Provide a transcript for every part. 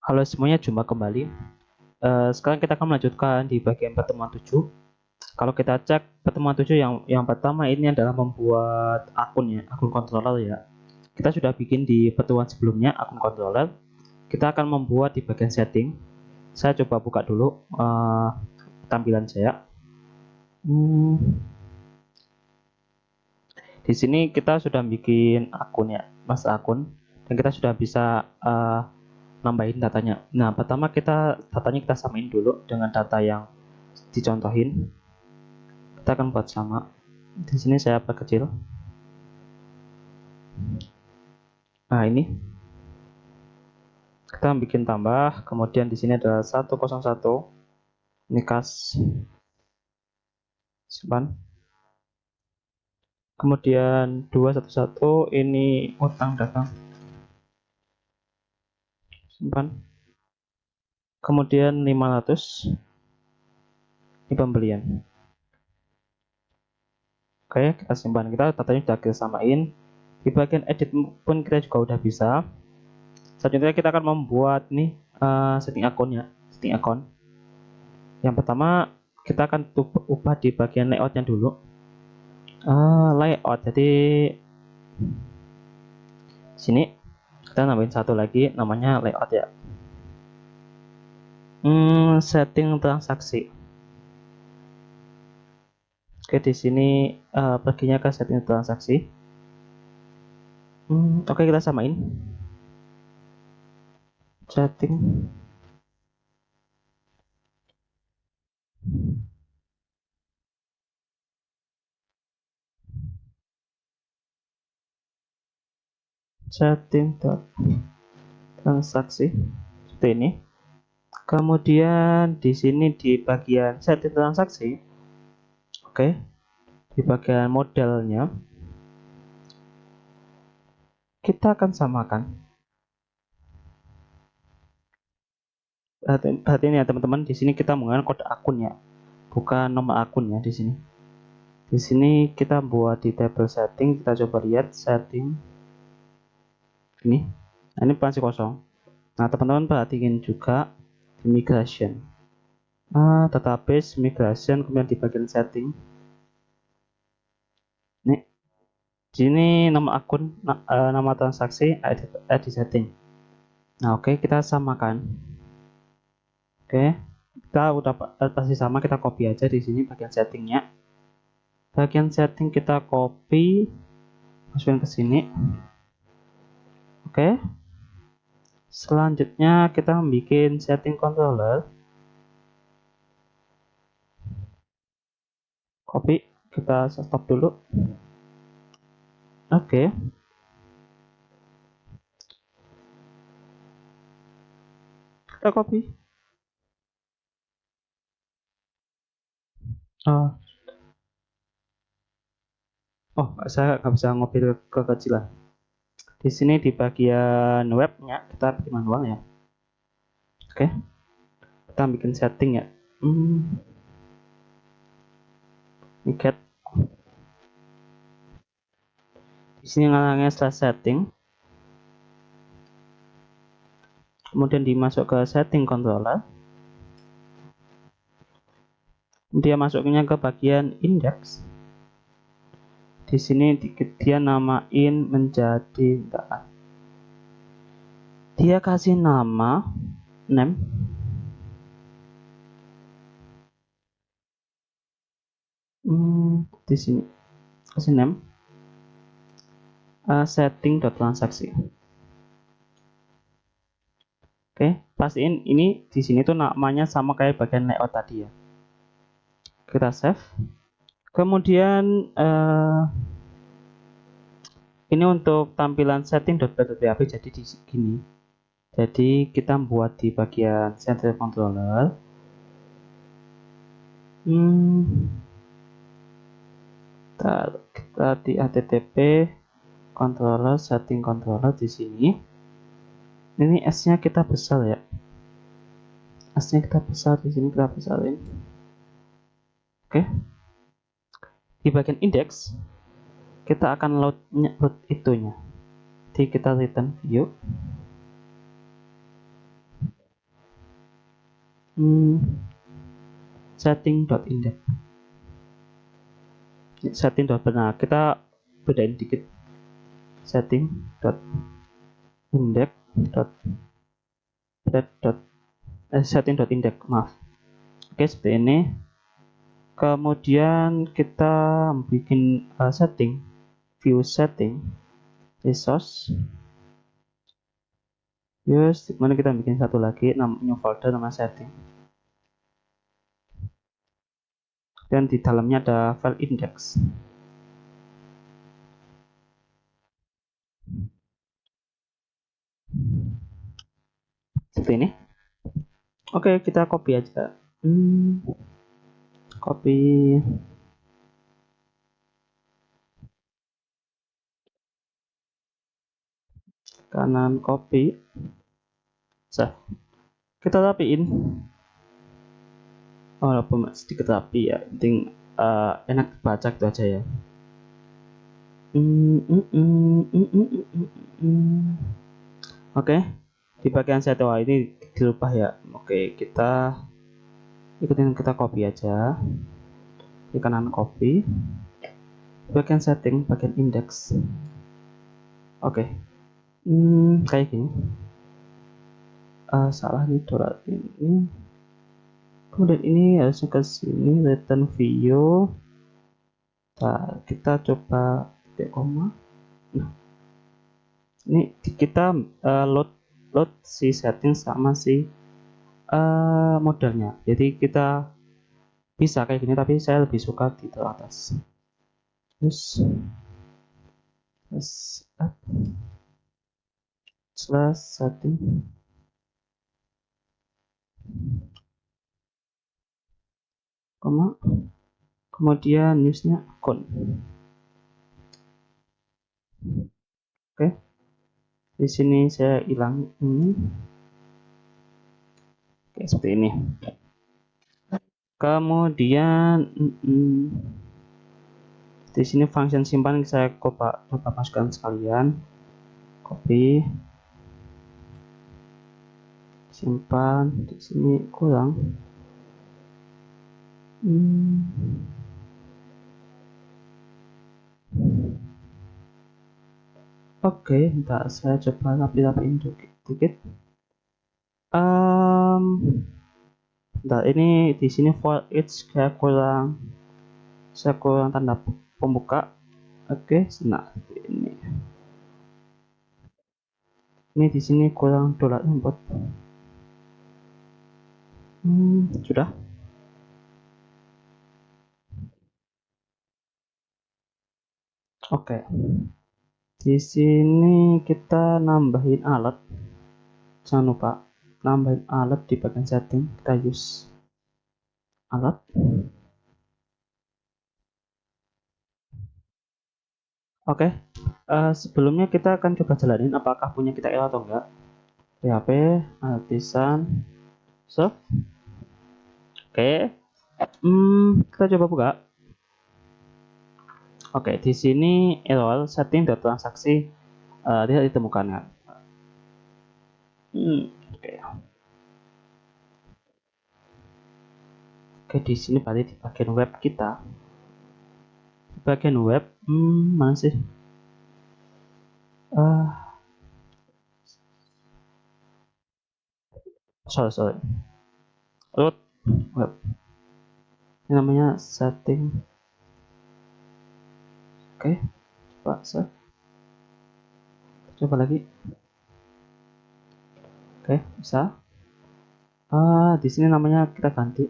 Halo semuanya, jumpa kembali. Sekarang kita akan melanjutkan di bagian pertemuan 7. Kalau kita cek pertemuan 7 yang pertama ini adalah membuat akun ya, akun controller ya. Kita sudah bikin di pertemuan sebelumnya akun controller. Kita akan membuat di bagian setting. Saya coba buka dulu tampilan saya. Di sini kita sudah bikin akun ya, mas akun, dan kita sudah bisa nambahin datanya. Nah, pertama datanya kita samain dulu dengan data yang dicontohin. Kita akan buat sama. Di sini saya perkecil. Nah, ini kita bikin tambah, kemudian di sini ada 101. Ini kas. Simpan. Kemudian 211 ini utang dagang. Simpan. Kemudian 500 ini pembelian. Oke, kita simpan. Datanya sudah kita samain. Di bagian edit pun kita juga udah bisa. Selanjutnya kita akan membuat nih setting akunnya, setting akun. Yang pertama kita akan ubah di bagian layoutnya dulu. Layout. Jadi sini kita nambahin satu lagi, namanya layout ya. Setting transaksi. Oke, di sini perginya ke setting transaksi. Oke, kita samain. Setting transaksi seperti ini. Kemudian di sini di bagian setting transaksi, oke, di bagian modelnya kita akan samakan. Perhatiin ya teman-teman, di sini kita menggunakan kode akun ya, bukan nomor akun ya di sini. Di sini kita buat di table setting, kita coba lihat setting ini. Nah, ini masih kosong. Nah, teman-teman perhatiin juga di migration. Database migration, kemudian di bagian setting. Nih, di sini nama akun, nama transaksi, di setting. Nah, oke, kita samakan. Oke, kita udah pasti sama, kita copy aja di sini bagian settingnya. Bagian setting kita copy, masukin ke sini. Oke. Selanjutnya kita bikin setting controller. Copy, kita stop dulu. Oke. Kita copy. Saya nggak bisa ngopi kekecilan. Di sini di bagian webnya kita bikin manual ya. Oke. Kita bikin setting ya. Get. Di sini ngalangnya slash setting. Kemudian dimasuk ke setting controller. Dia masuknya ke bagian index. Di sini dia namain menjadi dia kasih nama name. Di sini kasih name setting.transaksi. Oke, pastiin ini di sini tuh namanya sama kayak bagian layout tadi ya. Kita save. Kemudian ini untuk tampilan setting.php jadi di sini. Jadi kita buat di bagian center controller. Kita di http controller setting controller di sini. Ini S-nya kita besar ya. S-nya kita besar di sini, kita besarin. Oke. Di bagian index kita akan load itunya. Jadi kita return view. setting.index. Setting dot benar, kita bedain dikit. Setting.index setting.index, maaf. Oke, seperti ini. Kemudian kita bikin setting, view setting, resource. Yes, dimana kita bikin satu lagi, new folder nama setting. Dan di dalamnya ada file index. Seperti ini. Oke, kita copy aja. Copy. Kanan copy. Kita rapiin. Walaupun sedikit rapi ya, penting enak dibaca gitu aja ya. Oke, di bagian setting ini dirubah ya. Oke, kita ikutin, kita copy aja. Di kanan copy. Bagian setting, bagian index. Oke, kayak gini. Salah nih dolar ini. Kemudian ini harusnya ke sini, return view. Nah, kita coba titik koma. Nah, ini kita load si setting sama si modelnya. Jadi kita bisa kayak gini, tapi saya lebih suka di atas. Terus slash setting. Koma, kemudian newsnya akun. Oke, di sini saya hilang ini. Oke, seperti ini. Kemudian di sini function simpan saya coba masukkan sekalian. Copy, simpan. Di sini kurang. Oke, bentar, saya coba rapi-rapiin dikit. Bentar, ini di sini for each saya kurang tanda pembuka. Oke, nah ini di sini kurang dolar import. Sudah. Oke. Di sini kita nambahin alat. Jangan lupa nambahin alat di bagian setting. Kita use alat. Oke. Sebelumnya kita akan coba jalanin apakah punya kita error atau enggak. PHP artisan serve. Oke. Kita coba buka. Oke, di sini error setting transaksi tidak ditemukan kan. Oke, di sini berarti di bagian web kita. Di bagian web, mana sih? Sorry. Root web. Ini namanya setting. Oke, coba set. Coba lagi. Oke, bisa. Di sini namanya kita ganti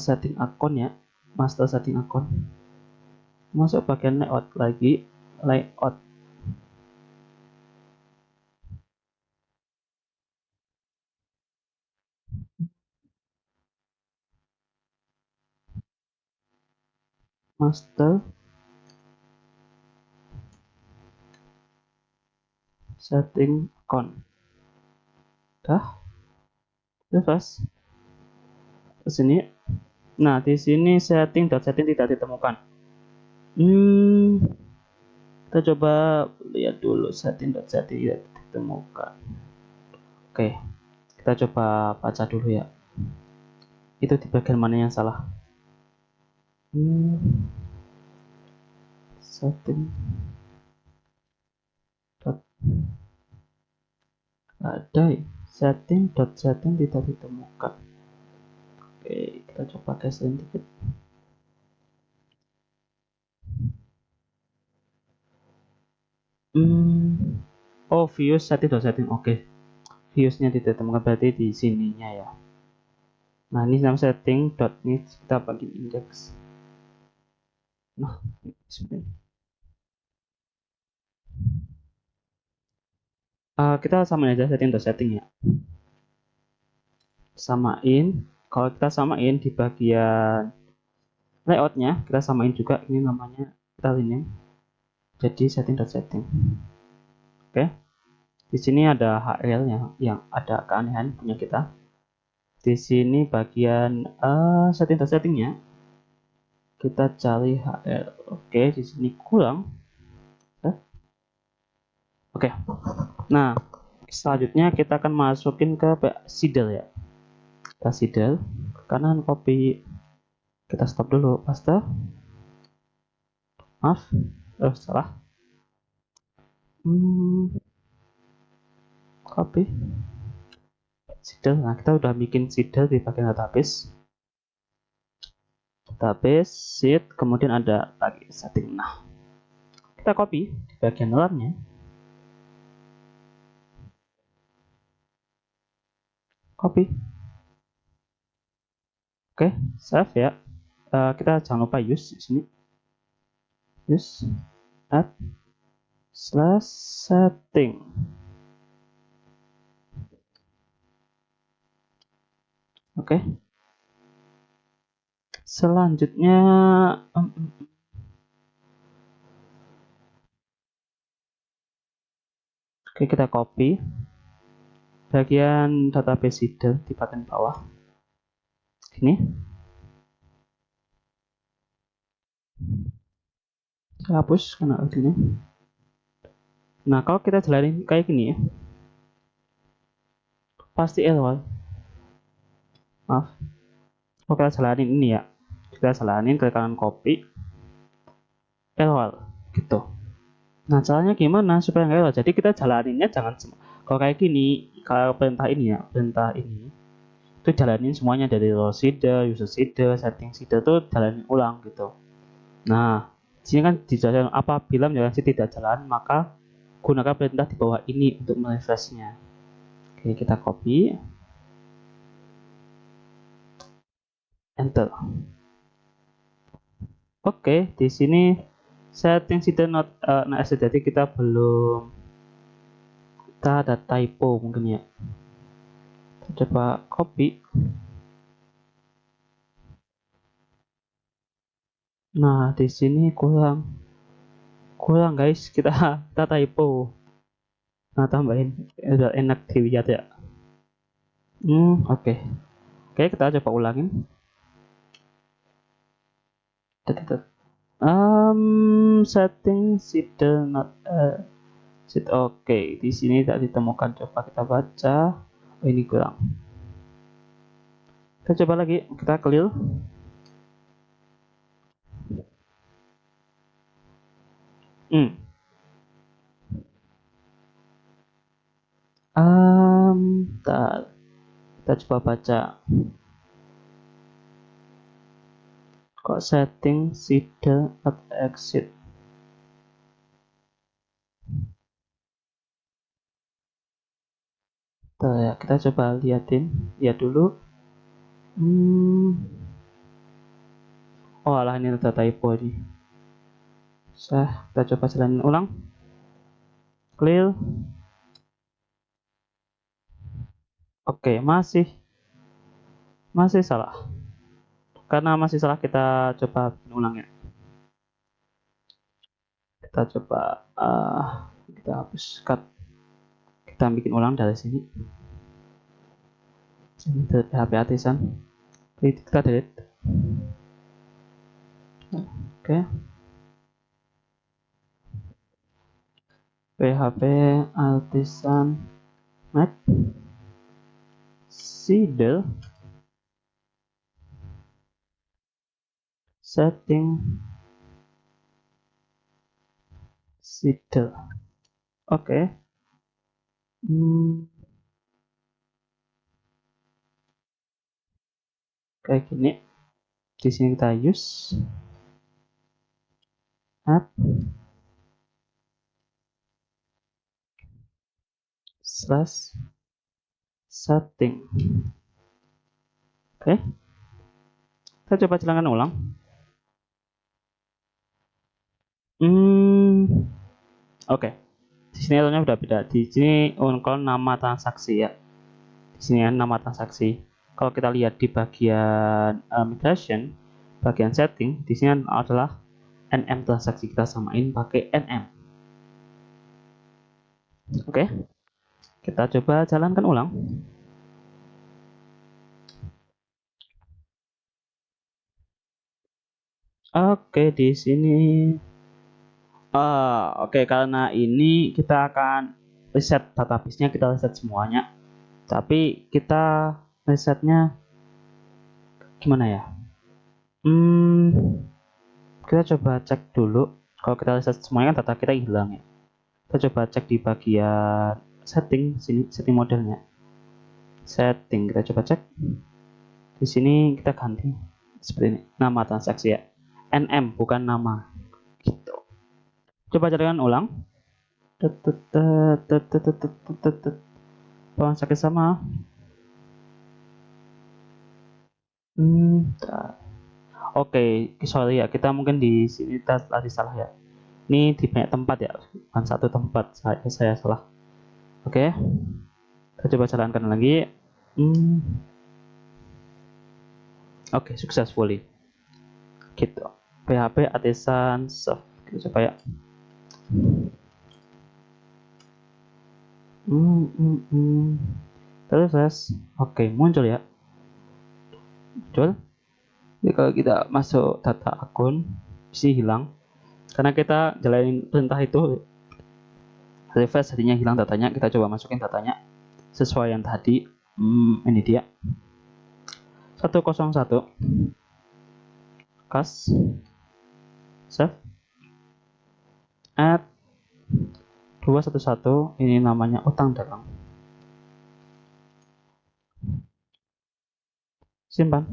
setting akun ya, master setting akun. Masuk bagian layout lagi, layout. Master setting akun. Dah. Terus ke sini. Nah, di sini setting tidak ditemukan. Kita coba lihat dulu setting tidak ditemukan. Oke, Kita coba baca dulu ya. Itu di bagian mana yang salah? Setting dot ada ya. Setting tidak ditemukan. Oke, kita coba geserin dikit. Oh, views setting. Oke, viewsnya tidak ditemukan, berarti di sininya ya. Nah, ini nama setting dot needs kita bagi index. Nah, kita samain aja setting dot setting ya. Samain. Kalau kita samain di bagian layoutnya, kita samain juga ini namanya, kita rename jadi setting dot setting. Oke, di sini ada HL-nya yang ada keanehan punya kita. Di sini bagian setting dot settingnya, kita cari HL. Oke, di sini kurang. Oke, nah selanjutnya kita akan masukin ke Seedle ya. Kita Seedle, kanan copy, kita stop dulu, paste. Maaf, salah. Copy Seedle. Nah, kita udah bikin Seedle di bagian database. Seed, kemudian ada lagi setting. Nah, kita copy di bagian dalamnya. Copy. Oke, save ya. Kita jangan lupa use di sini. Use add slash setting. Oke. Selanjutnya oke, kita copy bagian database Seedle di bagian bawah. Ini. Saya hapus karena ini. Nah, kalau kita jalanin kayak gini ya, pasti error. Maaf. Kalau kita jalanin ini ya, kita jalanin ke kanan copy, error gitu. Nah, caranya gimana supaya nggak error? Jadi kita jalaninnya jangan kalau kayak gini, kalau perintah ini ya, perintah ini itu jalanin semuanya dari row seeder, user seeder, setting seeder tuh jalanin ulang gitu. Nah, sini kan dijelaskan apabila menjalankan tidak jalan, maka gunakan perintah di bawah ini untuk merefreshnya. Oke, kita copy, enter. Oke, di sini setting seeder not jadi kita belum, kita ada typo mungkin ya. Kita coba copy. Nah, di sini kurang guys, kita typo. Nah, tambahin udah enak dilihat ya. Oke. Oke, kita coba ulangin. Setting seeder not set. Oke, di sini tidak ditemukan. Coba kita baca. Oh, ini kurang. Kita coba lagi, kita clear. Kita coba baca. Kok setting seeder at exit. Ya, kita coba lihat dulu. Oh alah, ini ada typo nih. Kita coba jalanin ulang. Clear. Oke, masih salah. Karena masih salah, kita coba ulang ya. Kita coba kita hapus cut. Kita bikin ulang dari sini. Ini PHP artisan. Kita delete. Oke. PHP artisan Mac. consider setting consider. Oke. Kayak gini. Di sini kita use add slash setting. Oke. Kita coba jalankan ulang. Oke. Di sini contohnya udah beda. Di sini kalau nama transaksi ya. Di sini ya nama transaksi. Kalau kita lihat di bagian migration, bagian setting, di sini adalah nm transaksi, kita samain pakai nm. Oke. Kita coba jalankan ulang. Oke, di sini oke, karena ini kita akan reset database-nya, kita reset semuanya. Tapi kita resetnya gimana ya? Kita coba cek dulu. Kalau kita reset semuanya kan data kita hilang ya. Kita coba cek di bagian setting sini, setting modelnya. Setting, kita coba cek. Di sini kita ganti seperti ini, nama transaksi ya. NM bukan nama. Gitu. Coba jalankan ulang. Transaksi sama. Oke, sorry ya, kita mungkin di sini tadi salah ya. Ini di banyak tempat ya, bukan satu tempat. Saya salah. Oke, kita coba jalankan lagi. Oke, successfully. Gitu. PHP artisan serve. Kita coba ya. Terus, oke, muncul ya. Muncul. Jadi kalau kita masuk data akun, bisa hilang. Karena kita jalanin perintah itu, refresh jadinya hilang datanya. Kita coba masukin datanya sesuai yang tadi. Ini dia 101 kas save add 211, ini namanya utang dagang, simpan,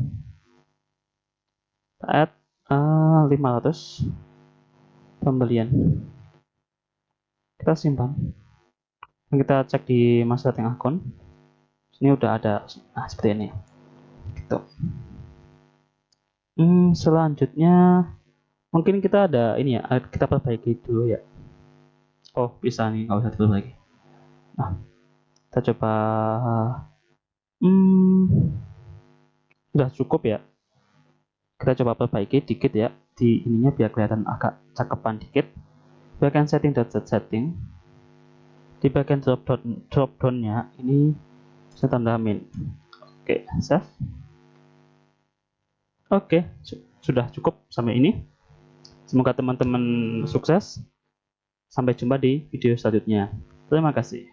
add 500 pembelian, kita simpan. Kita cek di masa setting akun, ini udah ada. Seperti ini gitu. Selanjutnya mungkin kita ada ini ya, kita perbaiki dulu ya. Oh, bisa nih, nggak usah diperbaiki. Nah, kita coba. Udah cukup ya. Kita coba perbaiki dikit ya di ininya biar kelihatan agak cakepan dikit. Bagian setting. Di bagian drop down-nya ini saya tandamin. Oke, save. Oke, sudah cukup sampai ini. Semoga teman-teman sukses. Sampai jumpa di video selanjutnya. Terima kasih.